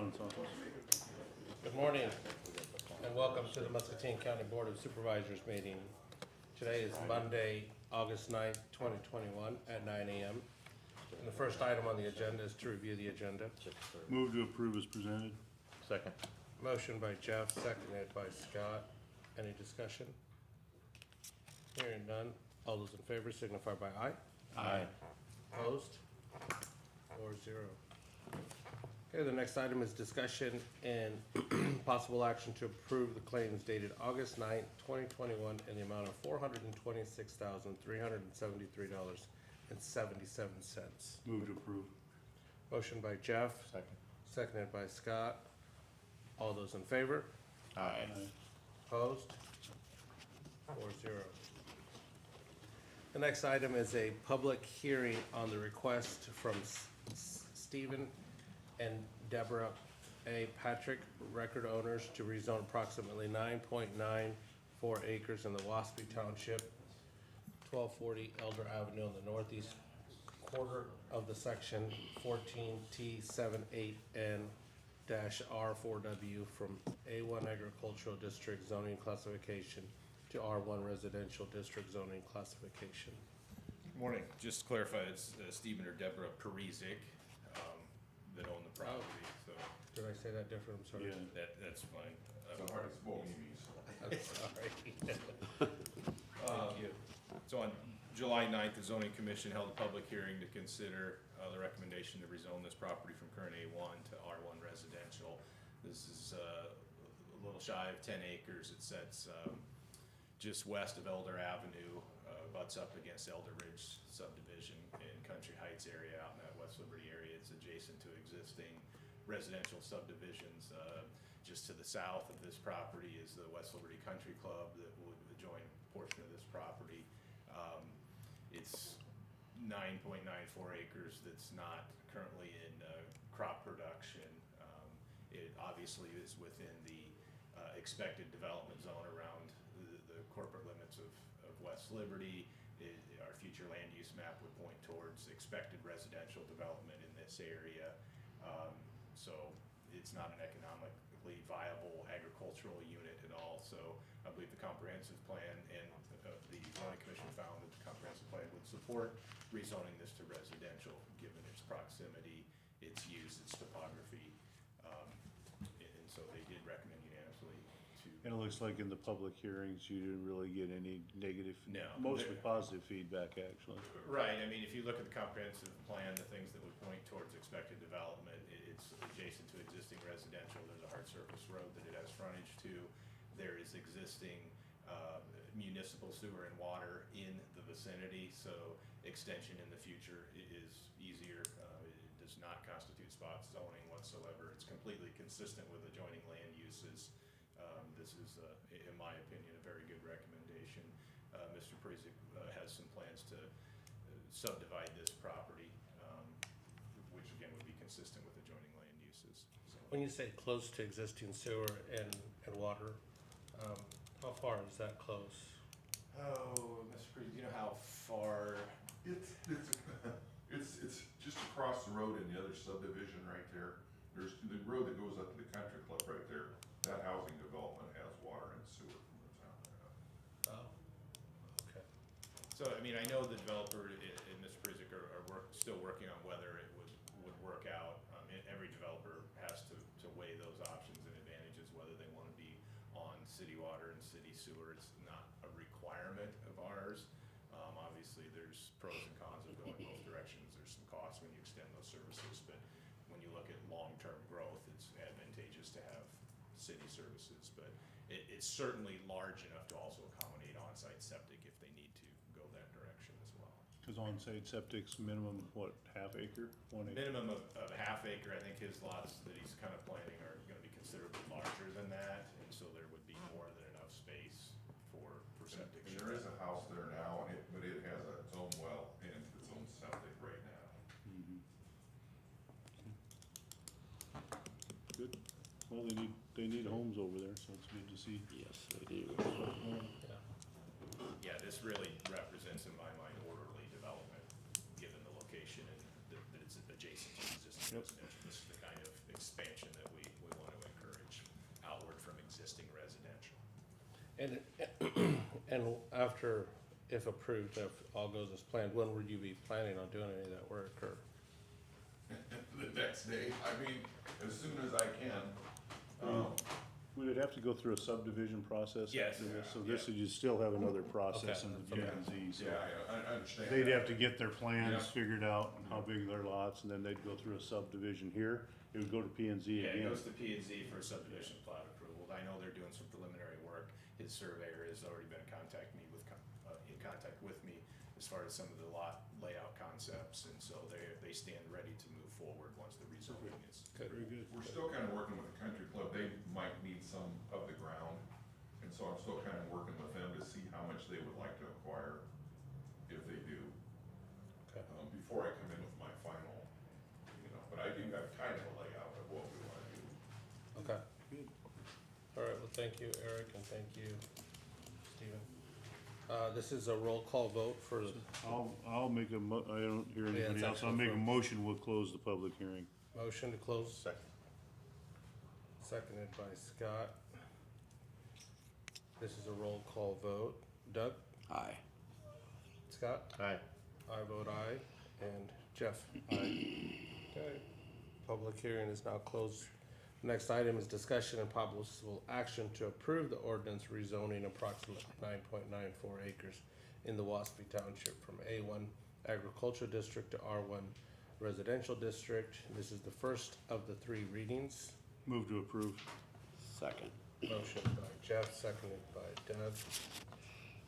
Correspondence office. Good morning, and welcome to the Muscatine County Board of Supervisors meeting. Today is Monday, August 9th, 2021, at 9 a.m. And the first item on the agenda is to review the agenda. Move to approve as presented. Second. Motion by Jeff, seconded by Scott. Any discussion? Hearing none. All those in favor signify by aye. Aye. Opposed? 4-0. Okay, the next item is discussion and possible action to approve the claims dated August 9th, 2021 in the amount of $426,373.77. Move to approve. Motion by Jeff, Second. seconded by Scott. All those in favor? Aye. Opposed? 4-0. The next item is a public hearing on the request from Stephen and Deborah A. Patrick, record owners, to rezone approximately 9.94 acres in the Waspy Township, 1240 Elder Avenue in the northeast quarter of the section 14T78N-R4W from A1 Agricultural District zoning classification to R1 Residential District zoning classification. Morning. Just to clarify, it's Stephen or Deborah Perizic that own the property, so Did I say that different? I'm sorry. Yeah. that's fine. So hard to smoke memes. I'm sorry. Thank you. So on July 9th, the zoning commission held a public hearing to consider the recommendation to rezone this property from current A1 to R1 residential. This is a little shy of 10 acres. It sets just west of Elder Avenue, butts up against Elder Ridge subdivision in Country Heights area out in that West Liberty area. It's adjacent to existing residential subdivisions. Just to the south of this property is the West Liberty Country Club that would adjoin a portion of this property. It's 9.94 acres that's not currently in crop production. It obviously is within the expected development zone around the corporate limits of West Liberty. Our future land use map would point towards expected residential development in this area. So it's not an economically viable agricultural unit at all. So I believe the comprehensive plan and the zoning commission found that the comprehensive plan would support rezoning this to residential, given its proximity, its use, its topography. And so they did recommend unanimously to. And it looks like in the public hearings, you didn't really get any negative, No. mostly positive feedback, actually. Right, I mean, if you look at the comprehensive plan, the things that would point towards expected development, it's adjacent to existing residential. There's a hard surface road that it has frontage to. There is existing municipal sewer and water in the vicinity, so extension in the future is easier. It does not constitute spot zoning whatsoever. It's completely consistent with adjoining land uses. This is, in my opinion, a very good recommendation. Mr. Perizic has some plans to subdivide this property, which again would be consistent with adjoining land uses. So, When you say close to existing sewer and water, how far is that close? oh, Mr. Perizic, do you know how far? It's just across the road in the other subdivision right there. There's the road that goes up to the country club right there. That housing development has water and sewer from the town. Oh, okay. So, I mean, I know the developer and Mr. Perizic are still working on whether it would work out. Every developer has to weigh those options and advantages, whether they want to be on city water and city sewer. It's not a requirement of ours. Obviously, there's pros and cons of going both directions. There's some costs when you extend those services, but when you look at long-term growth, it's advantageous to have city services. But it's certainly large enough to also accommodate on-site septic if they need to go that direction as well. Because on-site septic's minimum, what, half acre, 1 acre? Minimum of a half acre. I think his lots that he's kind of planning are gonna be considerably larger than that, and so there would be more than enough space for septic. And there is a house there now, but it has its own well and its own septic right now. Mhm. Good. Well, they need homes over there, so it's good to see. Yes, they do. Yeah, this really represents, in my mind, orderly development, given the location and that it's adjacent to existing Yep. residential. This is the kind of expansion that we want to encourage outward from existing residential. And after, if approved, if all goes as planned, when would you be planning on doing any of that work, or? The next day, I mean, as soon as I can. Would it have to go through a subdivision process? Yes. after this? So Yeah. this, you still have another process Okay. in the P and Z, so. Yeah, I understand. They'd have that. to get their plans Yeah. figured out, and how big their lots, and then they'd go through a subdivision here. It would go to P and Z Yeah, it again. goes to P and Z for subdivision plat approval. I know they're doing some preliminary work. His surveyor has already been in contact with me as far as some of the lot layout concepts, and so they stand ready to move forward once the rezoning is. Very good. We're still kind of working with the country club, they might need some of the ground, and so I'm still kind of working with them to see how much they would like to acquire, if they do. Okay. Before I come in with my final, but I do have kind of a layout of what we wanna do. Okay. Good. All right, well, thank you, Eric, and thank you, Stephen. This is a roll call vote for, I'll make I don't hear Yeah, anybody it's else. I'll actually make a for- motion, we'll close the public hearing. motion to close, Second. seconded by Scott. This is a roll call vote. Doug? Aye. Scott? Aye. I vote aye, and Jeff? Aye. Okay, public hearing is now closed. Next item is discussion and possible action to approve the ordinance rezoning approximately 9.94 acres in the Waspy Township from A1 Agricultural District to R1 Residential District. This is the first of the three readings. Move to approve. Second. Motion by Jeff, seconded by Doug.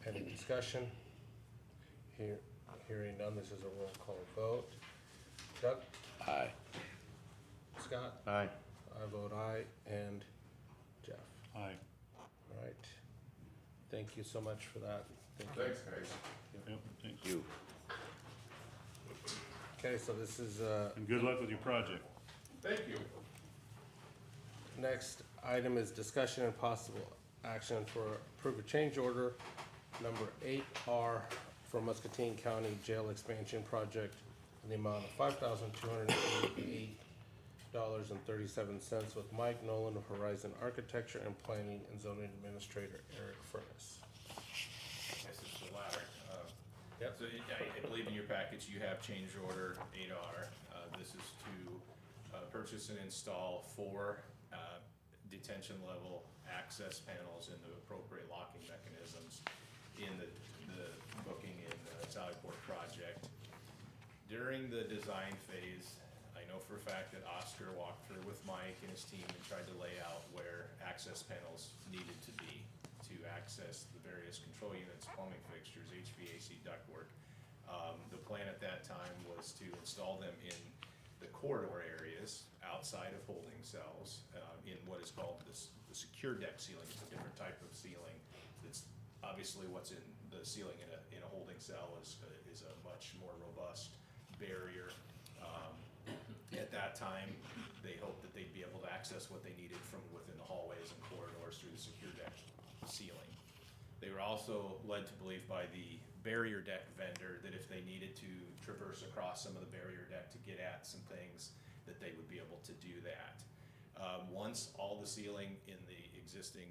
Any discussion? Hearing none, this is a roll call vote. Doug? Aye. Scott? Aye. I vote aye, and Jeff. Aye. All right. Thank you so much for that. Thank you. Thanks, guys. Yep, thanks. You. Okay, so this is, And good luck with your project. Thank you. next item is discussion and possible action for approve a change order number 8R for Muscatine County Jail Expansion Project in the amount of $5,288.37 with Mike Nolan of Horizon Architecture and Planning and Zoning Administrator Eric Furness. This is the latter. Yep. So I believe in your package you have change order 8R. This is to purchase and install 4 detention level access panels and the appropriate locking mechanisms in the booking in Sallyport project. During the design phase, I know for a fact that Oscar walked through with Mike and his team and tried to lay out where access panels needed to be to access the various control units, plumbing fixtures, HVAC ductwork. The plan at that time was to install them in the corridor areas outside of holding cells, in what is called the secure deck ceiling. It's a different type of ceiling. It's obviously what's in the ceiling in a holding cell is a much more robust barrier. At that time, they hoped that they'd be able to access what they needed from within the hallways and corridors through the secure deck ceiling. They were also led to believe by the barrier deck vendor that if they needed to traverse across some of the barrier deck to get at some things, that they would be able to do that. Once all the ceiling in the existing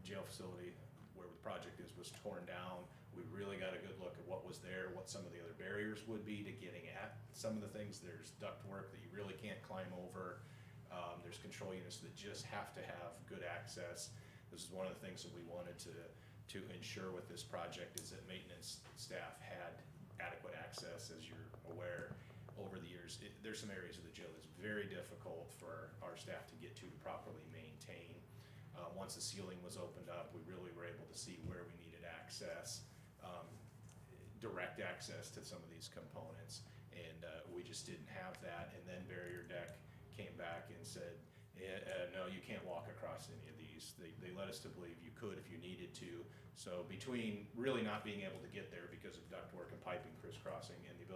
jail facility where the project is was torn down, we really got a good look at what was there, what some of the other barriers would be to getting at some of the things. There's ductwork that you really can't climb over. There's control units that just have to have good access. This is one of the things that we wanted to ensure with this project is that maintenance staff had adequate access. As you're aware, over the years, there's some areas of the jail that's very difficult for our staff to get to properly maintain. Once the ceiling was opened up, we really were able to see where we needed access, direct access to some of these components, and we just didn't have that. And then Barrier Deck came back and said, no, you can't walk across any of these. They led us to believe you could if you needed to. So between really not being able to get there because of ductwork and piping crisscrossing and the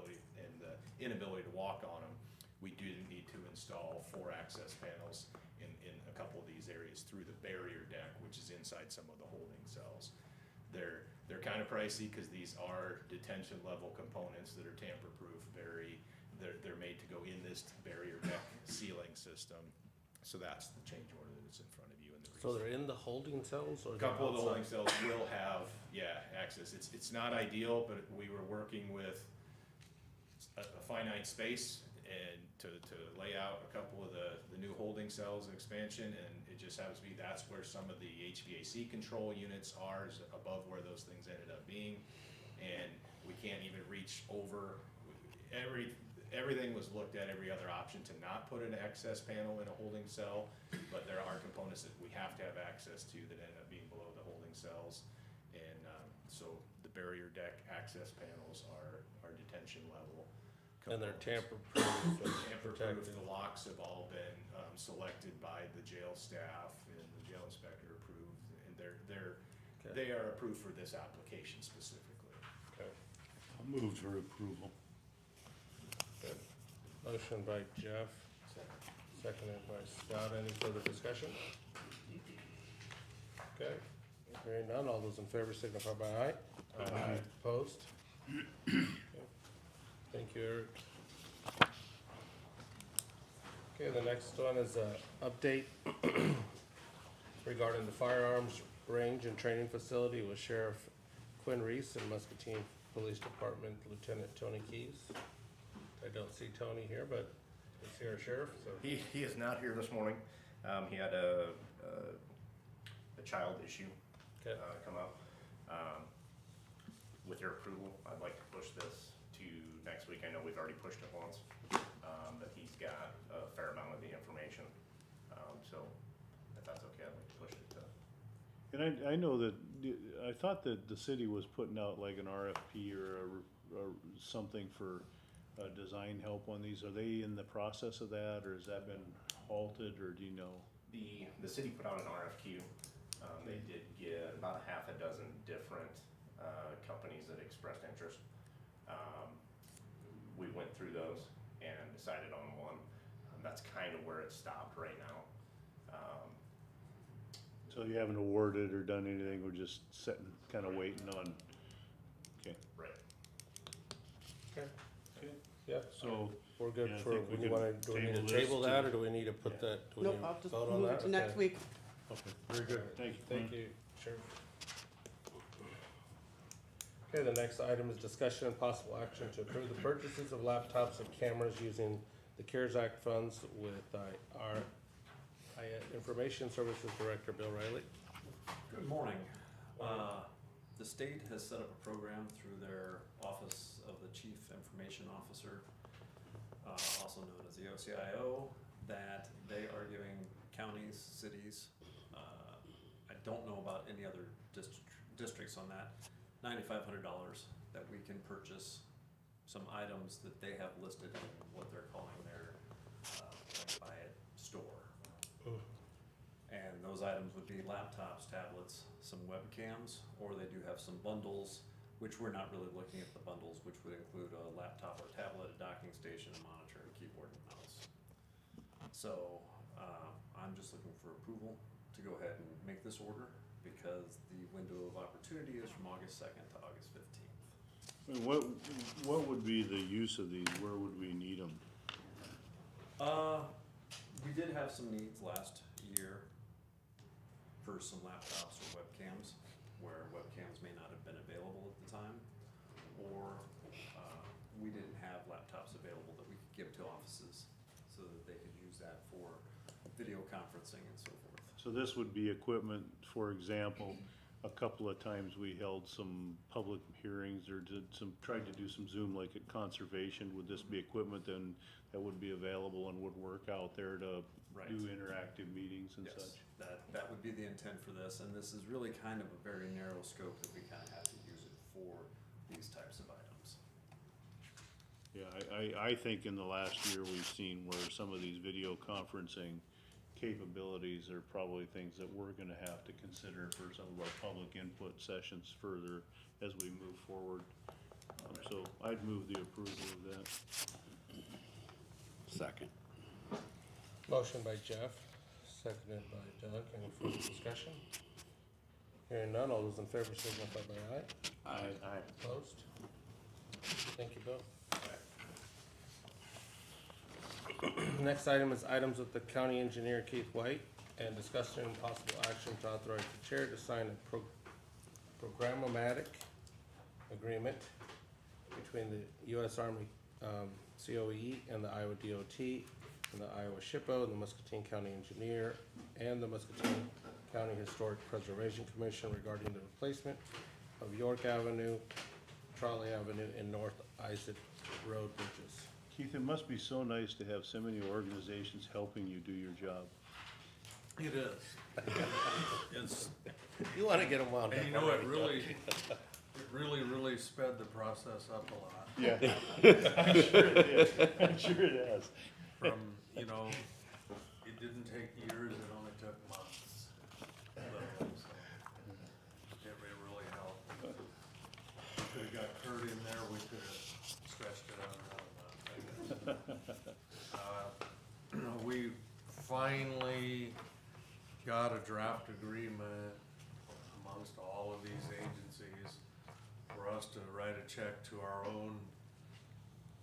inability to walk on them, we do need to install 4 access panels in a couple of these areas through the barrier deck, which is inside some of the holding cells. They're kind of pricey because these are detention level components that are tamper proof. They're made to go in this barrier deck ceiling system. So that's the change order that's in front of you. And the So they're in the holding cells or? a they're couple of the holding outside? cells will have, access. It's not ideal, but we were working with a finite space and to lay out a couple of the new holding cells and expansion, and it just happens to be that's where some of the HVAC control units are, is above where those things ended up being. And we can't even reach over, everything was looked at, every other option to not put an access panel in a holding cell, but there are components that we have to have access to that end up being below the holding cells. And so the barrier deck access panels are detention level And they're components. tamper-proof and Tamper-proof, protected. the locks have all been selected by the jail staff and the jail inspector approved, and Okay. they are approved for this application specifically. Okay. I'll move for approval. Good. Motion by Jeff, seconded by Scott. Any further discussion? Okay, hearing none, all those in favor signify by aye. Aye. Opposed? Okay. Thank you, Eric. Okay, the next one is a update regarding the firearms range and training facility with Sheriff Quinn Reese and Muscatine Police Department Lieutenant Tony Keys. I don't see Tony here, but is he our sheriff? So He is not here this morning. He had a child issue okay, come up. With your approval, I'd like to push this to next week. I know we've already pushed it once, but he's got a fair amount of the information. So if that's okay, I'd like to push it to. And I know that, I thought that the city was putting out like an RFP or something for design help on these. Are they in the process of that, or has that been halted, or do you know? The city put out an RFQ. They did get about a half a dozen different companies that expressed interest. We went through those and decided on one. That's kind of where it stopped right now. So you haven't awarded or done anything, we're just sitting, kinda waiting on, okay. Right. okay, Okay. yeah, So, we're good yeah, I for, think we do can we need to table table this that, to- or do we need to put Yeah. that, do we Nope, need I'll to just vote on move that? it to next Okay. week. okay, very good, thank you. Thank you, Sheriff. Okay, the next item is discussion and possible action to approve the purchases of laptops and cameras using the CARES Act funds with our Information Services Director, Bill Riley. Good morning. The state has set up a program through their Office of the Chief Information Officer, also known as the OCIO, that they are giving counties, cities, I don't know about any other districts on that, $9,500 that we can purchase some items that they have listed in what they're calling their buy it store. And those items would be laptops, tablets, some webcams, or they do have some bundles, which we're not really looking at the bundles, which would include a laptop or tablet, a docking station, a monitor, a keyboard and mouse. So, I'm just looking for approval to go ahead and make this order, because the window of opportunity is from August 2nd to August 15th. And what would be the use of these, where would we need them? We did have some needs last year for some laptops or webcams, where webcams may not have been available at the time, or we didn't have laptops available that we could give to offices so that they could use that for video conferencing and so forth. So this would be equipment, for example, a couple of times we held some public hearings or tried to do some Zoom like at conservation. Would this be equipment then that would be available and would work out there to Right. do interactive meetings and Yes, such? that would be the intent for this, and this is really kind of a very narrow scope that we kind of have to use it for these types of items. Yeah, I think in the last year we've seen where some of these video conferencing capabilities are probably things that we're gonna have to consider for some of our public input sessions further as we move forward. So I'd move the approval of that. Second. Motion by Jeff, seconded by Doug. Any further discussion? Hearing none, all those in favor signify by aye. Aye. Opposed? Thank you, Bill. Next item is items with the county engineer Keith White, and discussion and possible action to authorize the chair to sign a programmatic agreement between the U.S. Army COE and the Iowa DOT, and the Iowa SHPO, and the Muscatine County Engineer, and the Muscatine County Historic Preservation Commission regarding the replacement of York Avenue, Trolley Avenue, and North Isaac Road bridges. Keith, it must be so nice to have so many organizations helping you do your job. It is. It's, You wanna get them wound up. and you know, already, really sped the process up a lot. Yeah. I'm sure it is. I'm sure it has. From, you know, it didn't take years, it only took months. So, it really helped. Could've got Kurt in there, we could've stretched it out another month, I guess. We finally got a draft agreement amongst all of these agencies for us to write a check to our own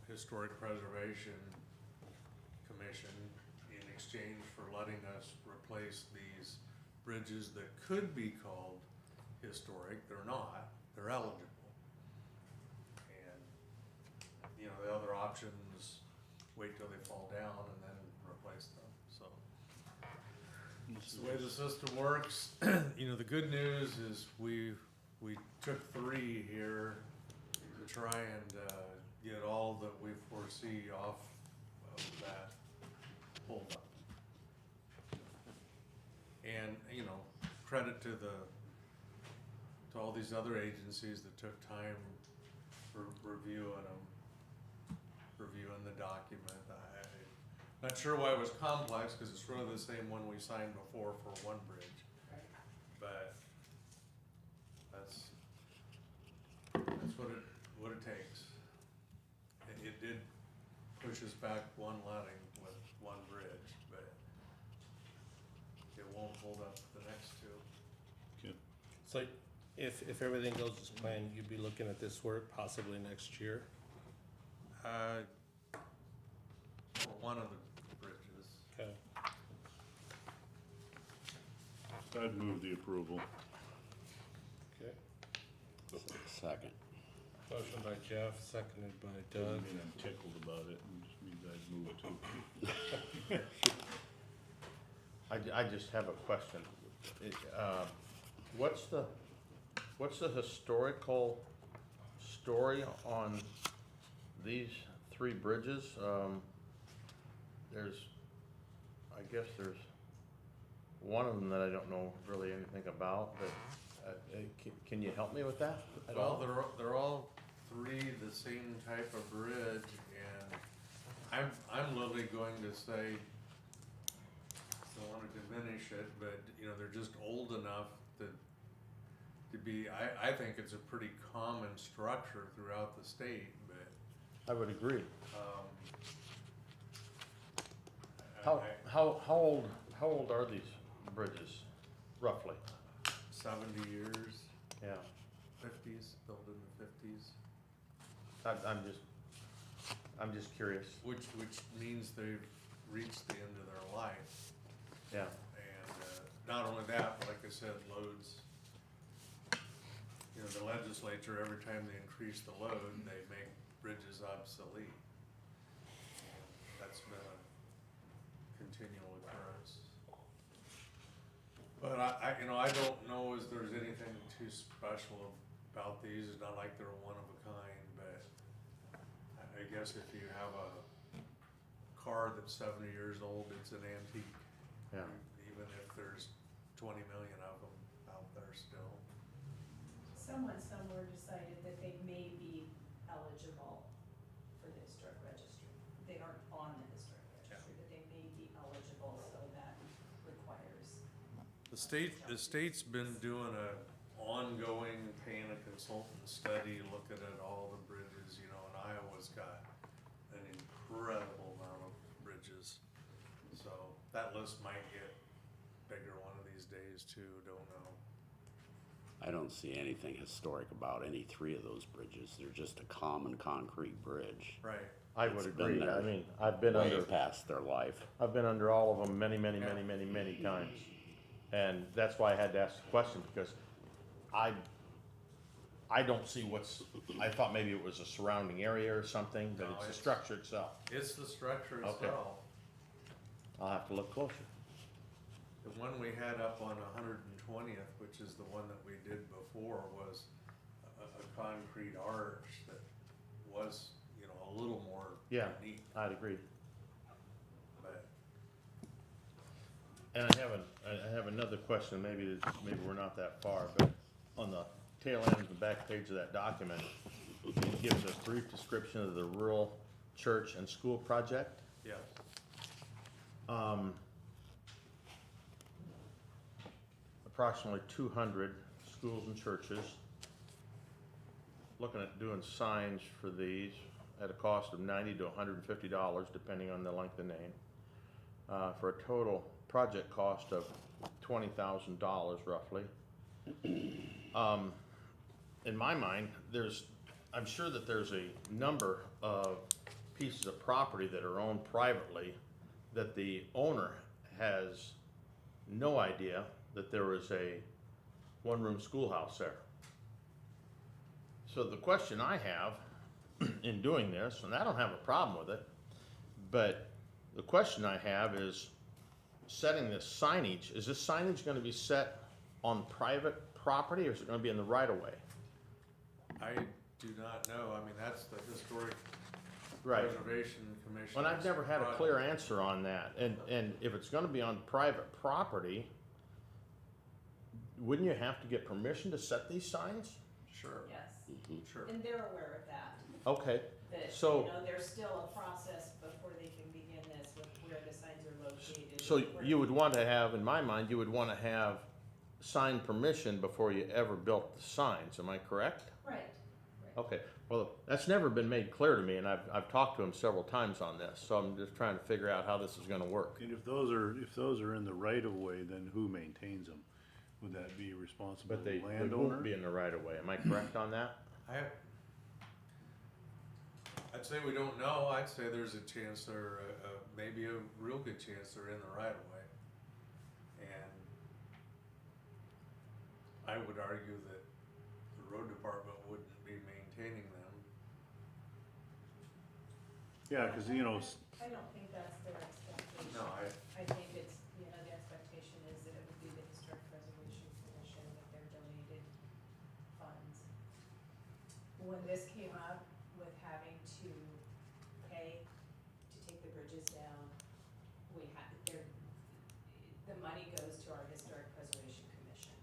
Historic Preservation Commission in exchange for letting us replace these bridges that could be called historic. They're not, they're eligible. And, you know, the other options, wait till they fall down and then replace them, so. That's the way the system works. You know, the good news is we took 3 here to try and, get all that we foresee off of that holdup. And, you know, credit to all these other agencies that took time for reviewing them, reviewing the document. I'm not sure why it was complex, cause it's really the same one we signed before for one bridge. But that's what it takes. It did push us back one letting with one bridge, but it won't hold up the next 2. Okay. So if everything goes as planned, you'd be looking at this work possibly next year? For one of the bridges. Okay. I'd move the approval. Okay. Second. Motion by Jeff, seconded by Doesn't Doug. mean I'm tickled about it, it just means I'd move it too. I just have a question. What's the historical story on these 3 bridges? I guess there's one of them that I don't know really anything about, but can you help me with that at Well, all? they're all 3 the same type of bridge, and I'm literally going to say, don't wanna diminish it, but, you know, they're just old enough to be, I think it's a pretty common structure throughout the state, but, I would agree. I- How old are these bridges, roughly? 70 years, Yeah, 50s, built in the 50s, I'm just curious. which means they've reached the end of their life. Yeah, And not only that, but like I said, loads, you know, the legislature, every time they increase the load, they make bridges obsolete. That's been a continual occurrence. But I don't know if there's anything too special about these. It's not like they're one of a kind, but I guess if you have a car that's 70 years old, it's an antique. yeah. Even if there's 20 million of them out there still. Someone somewhere decided that they may be eligible for the historic registry. They aren't on the historic registry, but they may be eligible, so that requires. The state's been doing a ongoing, paying a consultant study, looking at all the bridges, you know, and Iowa's got an incredible amount of bridges. So that list might get bigger one of these days too, don't know. I don't see anything historic about any 3 of those bridges. They're just a common concrete bridge. Right, I would It's been agree. there I mean, I've been way under, past their life. I've been under all of them many times. And that's why I had to ask the question, because I don't see I thought maybe it was a surrounding area or something, but No, it's the it's- structure itself. It's the structure Okay. itself. I'll have to look closer. The one we had up on 120th, which is the one that we did before, was a concrete arch that was, you know, a little more Yeah. neat, I'd agree. but And I have another question, maybe we're not that far, but on the tail end of the back page of that document, it gives us brief description of the rural church and school project. yeah. Approximately 200 schools and churches. Looking at doing signs for these at a cost of $90 to $150, depending on the length of name, for a total project cost of $20,000 roughly. In my mind, I'm sure that there's a number of pieces of property that are owned privately that the owner has no idea that there was a one-room schoolhouse there. So the question I have in doing this, and I don't have a problem with it, but the question I have is setting this signage. Is this signage gonna be set on private property, or is it gonna be in the right-of-way? I do not know. I mean, that's the Historic Right. Preservation Commission. Well, I've never had a clear answer on that, and if it's gonna be on private property, wouldn't you have to get permission to set these signs? Sure, Yes, sure. and they're aware of that, Okay, that, So- you know, there's still a process before they can begin this with where the signs are located. so where- you would want to have, in my mind, you would want to have signed permission before you ever built the signs, am I correct? Right, right. Okay, well, that's never been made clear to me, and I've talked to him several times on this, so I'm just trying to figure out how this is gonna work. And if those are in the right of way, then who maintains them? Would that be responsible But the they landowner? won't be in the right of way, am I correct on that? I'd say we don't know. I'd say there's a chance or maybe a real good chance they're in the right of way. And I would argue that the road department wouldn't be maintaining them. Yeah, cause you know, I don't think that's their expectation. No, I think it's, you know, the expectation is that it would be the Historic Preservation Commission with their donated funds. When this came up with having to pay to take the bridges down, we had, the money goes to our Historic Preservation Commission.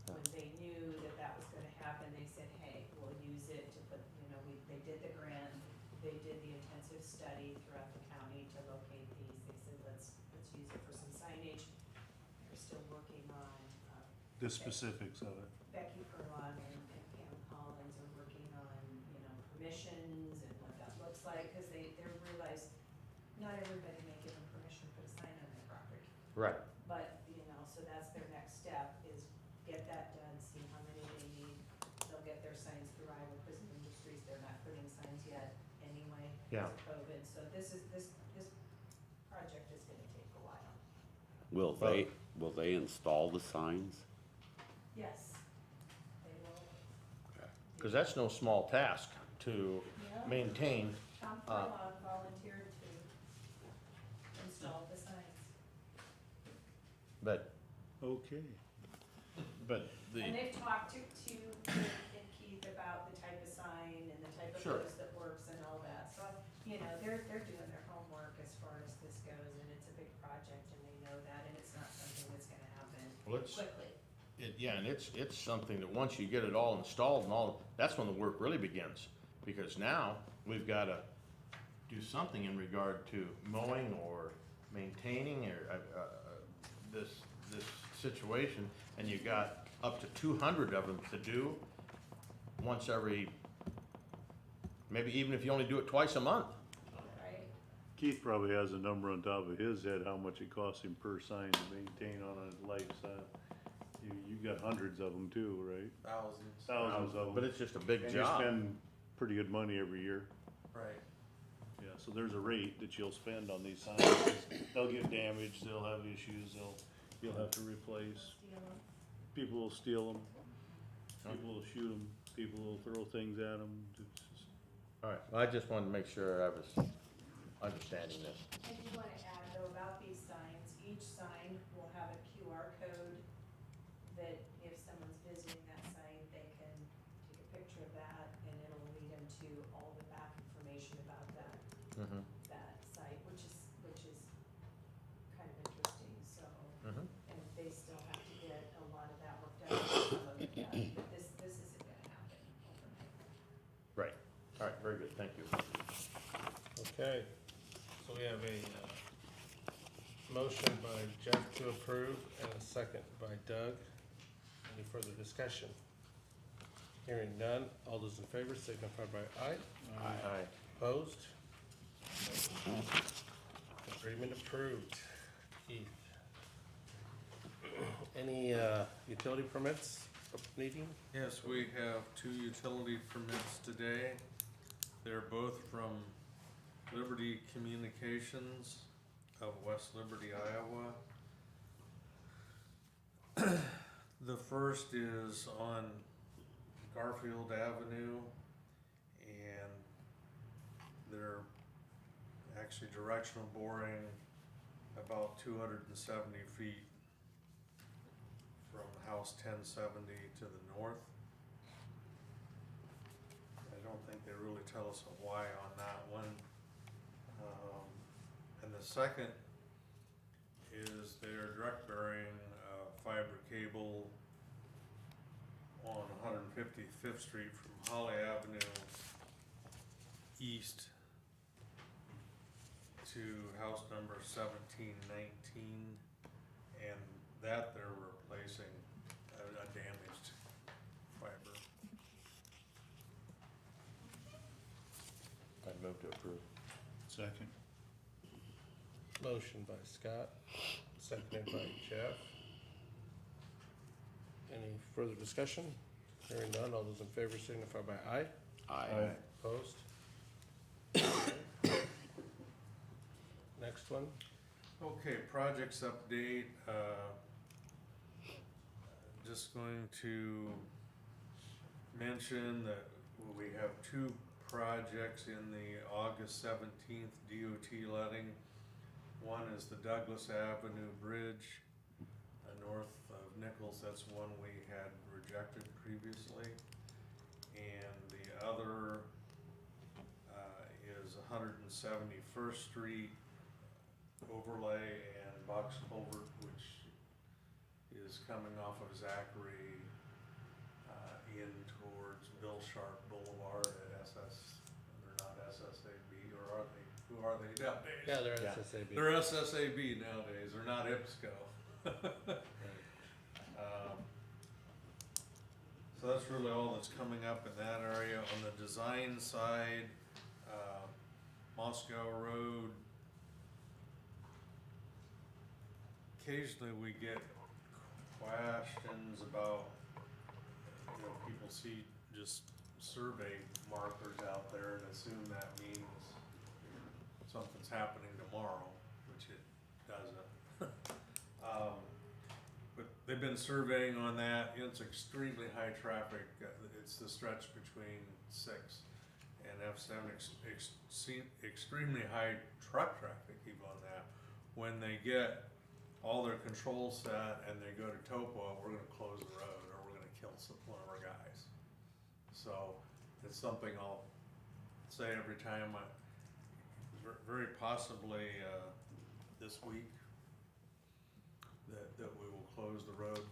When they knew that that was gonna happen, they said, hey, we'll use it to put, you know, they did the grant, they did the intensive study throughout the county to locate these. They said, let's use it for some signage. They're still working on, the specifics of it. Becky Furlong and Pam Collins are working on, you know, permissions and what that looks like, cause they realize not everybody may give them permission to put a sign on their property. Right. But, you know, so that's their next step, is get that done, see how many they need. They'll get their signs through Iowa Prison Industries, they're not putting signs yet anyway, Yeah. because of COVID. So this project is gonna take a while. Will they install the signs? Yes, they will. Cause that's no small task to Yeah. maintain. Tom Furlong volunteered to install the signs. But Okay. And they've talked to and Keith about the type of sign and the type of Sure. post that works and all that. So, you know, they're doing their homework as far as this goes, and it's a big project, and they know that, and it's not something that's gonna happen Well, it's- quickly. Yeah, and it's something that once you get it all installed and all, that's when the work really begins. Because now, we've gotta do something in regard to mowing or maintaining or, this situation. And you got up to 200 of them to do once every, maybe even if you only do it twice a month. Right? Keith probably has a number on top of his head, how much it costs him per sign to maintain on a lifestyle. You got hundreds of them too, right? Thousands. Thousands of them. But it's just a big And you job. spend pretty good money every year. Right. Yeah, so there's a rate that you'll spend on these signs. They'll get damaged, they'll have issues, you'll have to replace. Steal 'em. People will steal them, people will shoot them, people will throw things at them. All right, well, I just wanted to make sure I was understanding this. I do wanna add though about these signs, each sign will have a QR code that if someone's visiting that site, they can take a picture of that and it'll lead them to all the back information about that, Mm-hmm. that site, which is kind of interesting, so. Mm-hmm. And they still have to get a lot of that worked out, some of it done, but this isn't gonna happen overnight. Right, all right, very good, thank you. Okay, so we have a motion by Jeff to approve and a second by Doug. Any further discussion? Hearing none, all those in favor signify by aye. Aye. Opposed? Agreement approved. Keith? Any utility permits needing? Yes, we have 2 utility permits today. They're both from Liberty Communications of West Liberty, Iowa. The first is on Garfield Avenue, and they're actually directional boring about 270 feet from house 1070 to the north. I don't think they really tell us a why on that one. And the second is they're direct burying fiber cable on 155th Street from Holly Avenue east to house number 1719, and that they're replacing a damaged fiber. I'd move to approve. Second. Motion by Scott, seconded by Jeff. Any further discussion? Hearing none, all those in favor signify by aye. Aye. Opposed? Next one? Okay, projects update, just going to mention that we have 2 projects in the August 17th DOT letting. One is the Douglas Avenue Bridge, north of Nichols, that's one we had rejected previously. And the other, is 171st Street overlay and box culvert, which is coming off of Zachary, in towards Bill Sharp Boulevard at they're not SSAB, or are they? Who are they nowadays? Yeah, they're Yeah. SSAB. They're SSAB nowadays, they're not IPSCO. So that's really all that's coming up in that area. On the design side, Moscow Road, occasionally we get questions about, people see just survey markers out there and assume that means something's happening tomorrow, which it doesn't. But they've been surveying on that, it's extremely high traffic, it's the stretch between 6 and F7, extremely high truck traffic even on that. When they get all their controls set and they go to topo, we're gonna close the road or we're gonna kill one of our guys. So it's something I'll say every time, very possibly this week, that we will close the road,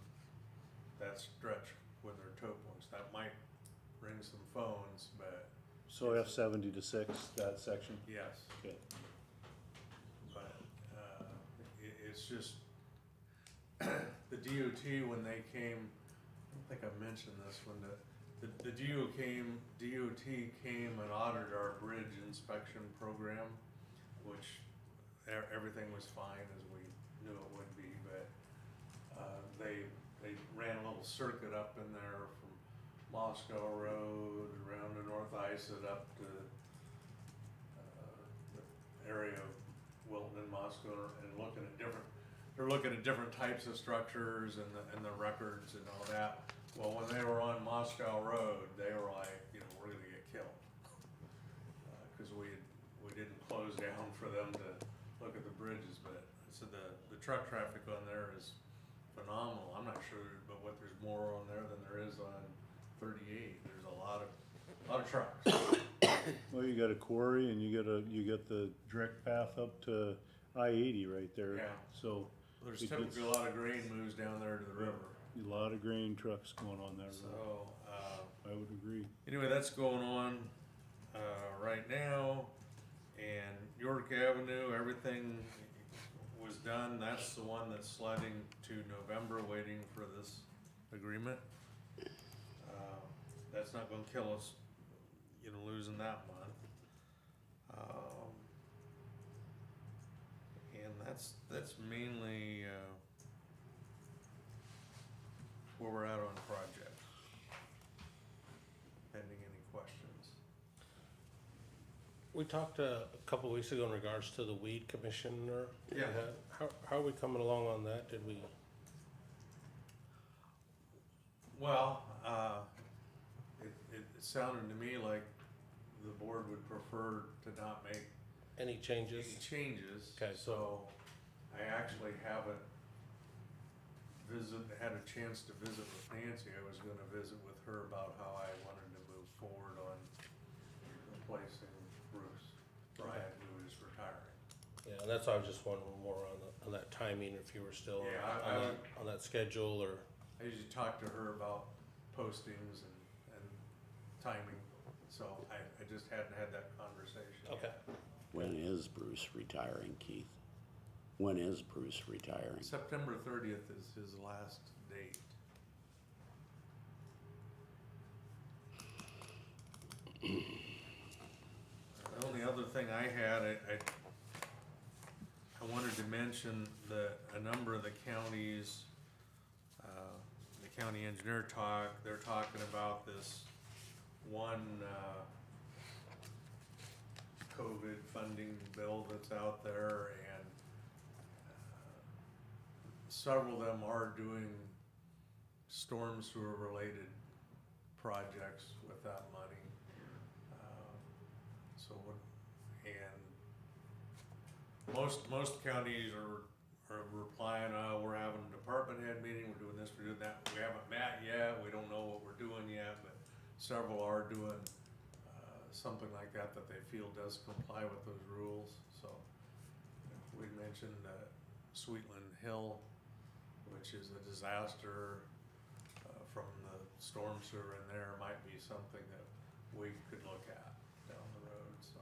that stretch with our topos. That might bring some phones, but So F70 to 6, that section? yes. Okay. But it's just, the DOT, when they came, I don't think I mentioned this, when the DOT came and audited our bridge inspection program, which everything was fine as we knew it would be, but they ran a little circuit up in there from Moscow Road around to North Isot up to the area of Wilton and Moscow and looking at different, they're looking at different types of structures and the records and all that. Well, when they were on Moscow Road, they were like, you know, we're gonna get killed. Cause we didn't close down for them to look at the bridges, but, so the truck traffic on there is phenomenal. I'm not sure, but what there's more on there than there is on 38. There's a lot of trucks. Well, you got a quarry and you got the direct path up to I-80 right there. Yeah. So There's It typically gets- a lot of grain moves down there to the river. a lot of grain trucks going on that road. So, I would agree. anyway, that's going on, right now. And York Avenue, everything was done. That's the one that's sliding to November, waiting for this agreement. That's not gonna kill us, you know, losing that month. And that's mainly, where we're at on the project. Pending any questions. We talked a couple of weeks ago in regards to the weed commissioner. Yeah. How are we coming along on that? Did we, Well, it sounded to me like the board would prefer to not make any changes? any changes. Okay. So I actually haven't had a chance to visit with Nancy. I was gonna visit with her about how I wanted to move forward on replacing Bruce Bryant, who is retiring. Yeah, and that's why I was just wondering more on that timing, if you were still Yeah, on that schedule, or, I usually talk to her about postings and timing, so I just hadn't had that conversation. okay. When is Bruce retiring, Keith? When is Bruce retiring? September 30th is his last date. The only other thing I had, I wanted to mention that a number of the counties, the county engineer they're talking about this one, COVID funding bill that's out there, and several of them are doing storm sewer related projects with that money. Most counties are replying, we're having a department head meeting, we're doing this, we're doing that. We haven't met yet, we don't know what we're doing yet, but several are doing something like that they feel does comply with those rules. So we mentioned Sweetland Hill, which is a disaster from the storm sewer in there, might be something that we could look at down the road, so.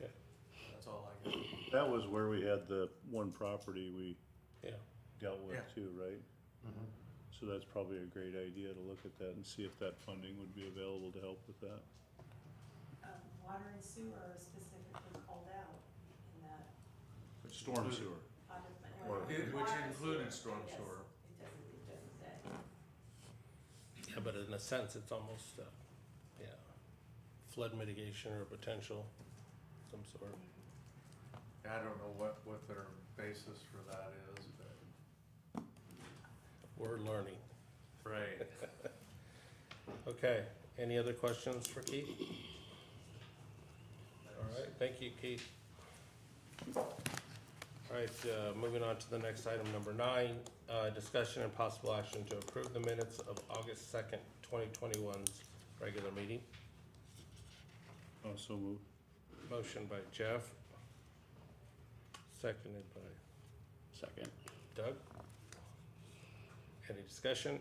Okay. That's all I got. That was where we had the one property we Yeah, dealt with Yeah. too, right? So that's probably a great idea to look at that and see if that funding would be available to help with that. Water and sewer are specifically called out in that. Storm sewer. Which included storm Yes, sewer. It doesn't say. yeah, but in a sense, it's almost, flood mitigation or potential, some sort. I don't know what their basis for that is, but. We're learning. Right. Okay, any other questions for Keith? All right, thank you, Keith. All right, moving on to the next item, number 9, discussion and possible action to approve the minutes of August 2nd, 2021's regular meeting. Also moved. Motion by Jeff. Seconded by Second. Doug. Any discussion?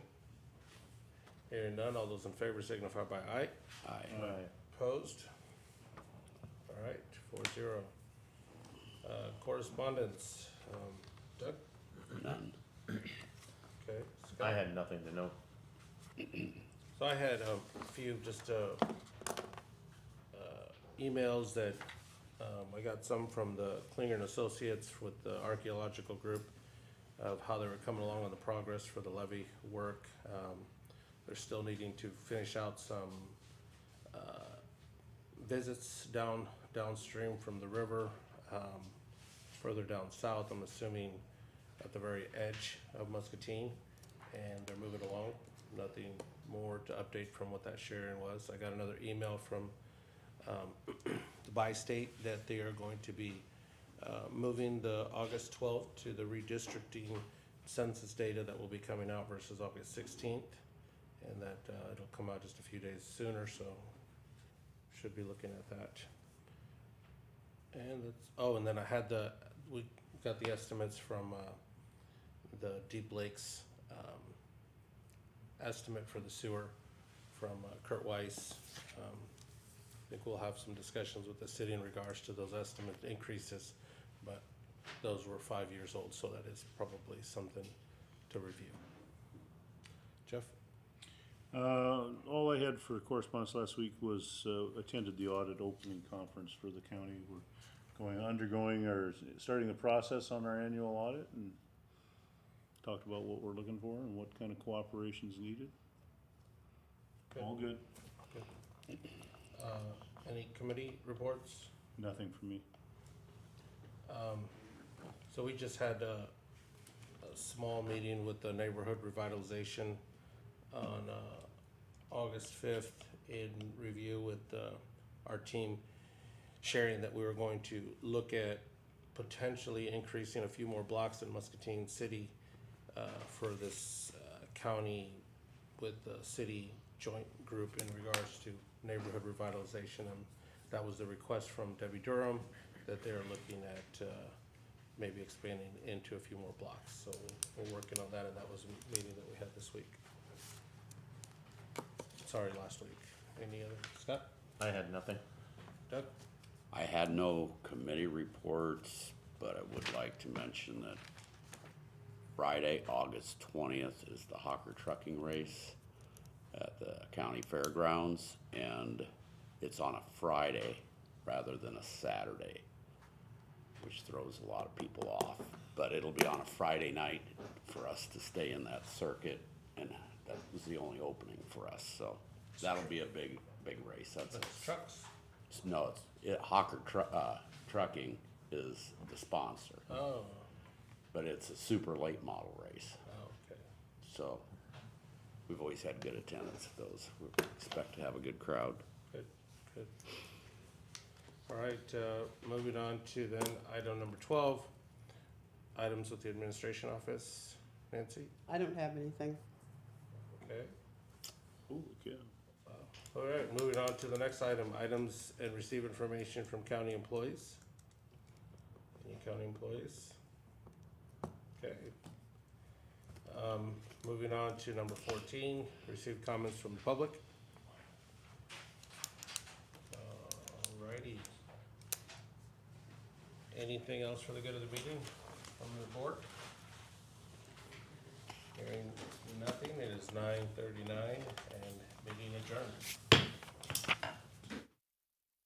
Hearing none, all those in favor signify by aye. Aye. Opposed? All right, 4-0. Correspondence, Doug? None. Okay. I Scott? had nothing to know. So I had a few just emails that I got some from the Klinger and Associates with the archaeological group of how they were coming along on the progress for the levee work. They're still needing to finish out some visits down downstream from the river, further down south, I'm assuming at the very edge of Muscatine, and they're moving along. Nothing more to update from what that sharing was. I got another email from the bi-state that they are going to be moving the August 12th to the redistricting census data that will be coming out versus August 16th, and that it'll come out just a few days sooner, so should be looking at that. And that's, oh, and then we got the estimates from the Deep Lakes estimate for the sewer from Kurt Weiss. I think we'll have some discussions with the city in regards to those estimate increases, but those were 5 years old, so that is probably something to review. Jeff? All I had for correspondence last week was, attended the audit opening conference for the county. We're undergoing or starting the process on our annual audit, and talked about what we're looking for and what kind of cooperation is needed. Good. All good. Any committee reports? Nothing from me. So we just had a small meeting with the neighborhood revitalization on August 5th in review with our team, sharing that we were going to look at potentially increasing a few more blocks in Muscatine City for this county with the city joint group in regards to neighborhood revitalization. And that was the request from Debbie Durham, that they're looking at maybe expanding into a few more blocks. So we're working on that, and that was a meeting that we had this week. Sorry, last week. Any other, Scott? I had nothing. Doug? I had no committee reports, but I would like to mention that Friday, August 20th is the Hawker Trucking Race at the county fairgrounds, and it's on a Friday rather than a Saturday, which throws a lot of people off. But it'll be on a Friday night for us to stay in that circuit, and that was the only opening for us, so that'll be a big race. That's Trucks? no, Hawker Trucking is the sponsor, Oh, but it's a super late model race. okay. So we've always had good attendance at those. We expect to have a good crowd. Good, good. All right, moving on to then item number 12, items with the administration office. Nancy? I don't have anything. Okay. Ooh, yeah. All right, moving on to the next item, items and receive information from county employees. Any county employees? Okay. Moving on to number 14, receive comments from the public. Alrighty. Anything else for the good of the meeting from the board? Hearing nothing, it is 9:39 and meeting adjourned.